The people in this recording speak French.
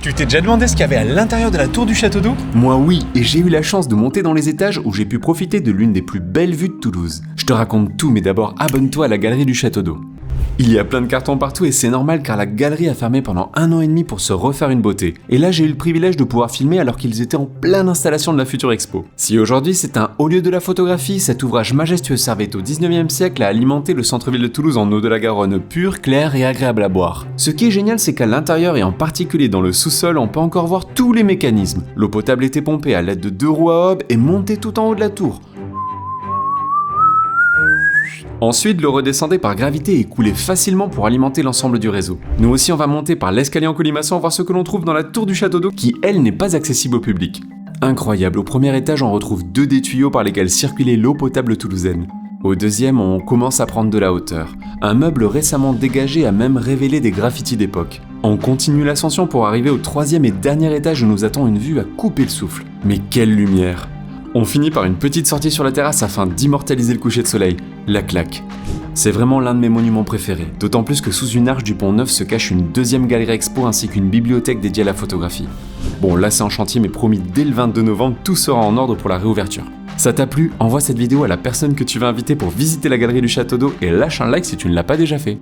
Tu t'es déjà demandé ce qu'il y avait à l'intérieur de la tour du château d'eau? Moi oui, et j'ai eu la chance de monter dans les étages où j'ai pu profiter de l'une des plus belles vues de Toulouse. Je te raconte tout, mais d'abord abonne-toi à la galerie du château d'eau. Il y a plein de cartons partout et c'est normal car la galerie a fermé pendant 1 an et demi pour se refaire une beauté. Et là j'ai eu le privilège de pouvoir filmer alors qu'ils étaient en pleine installation de la future expo. Si aujourd'hui c'est un haut lieu de la photographie, cet ouvrage majestueux servait au 19e siècle à alimenter le centre-ville de Toulouse en eau de la Garonne pure, claire et agréable à boire. Ce qui est génial c'est qu'à l'intérieur et en particulier dans le sous-sol on peut encore voir tous les mécanismes. L'eau potable était pompée à l'aide de 2 roues à hob et montée tout en haut de la tour. Ensuite, l'eau redescendait par gravité et coulait facilement pour alimenter l'ensemble du réseau. Nous aussi, on va monter par l'escalier en colimaçon voir ce que l'on trouve dans la tour du château d'eau qui, elle, n'est pas accessible au public. Incroyable, au premier étage, on retrouve 2 des tuyaux par lesquels circulait l'eau potable toulousaine. Au deuxième, on commence à prendre de la hauteur. Un meuble récemment dégagé a même révélé des graffitis d'époque. On continue l'ascension pour arriver au 3e et dernier étage où nous attend une vue à couper le souffle. Mais quelle lumière! On finit par une petite sortie sur la terrasse afin d'immortaliser le coucher de soleil, la claque. C'est vraiment l'un de mes monuments préférés, d'autant plus que sous une arche du Pont Neuf se cache une 2e galerie expo ainsi qu'une bibliothèque dédiée à la photographie. Bon, là c'est en chantier mais promis dès le 22 novembre, tout sera en ordre pour la réouverture. Ça t'a plu? Envoie cette vidéo à la personne que tu veux inviter pour visiter la galerie du château d'eau et lâche un like si tu ne l'as pas déjà fait.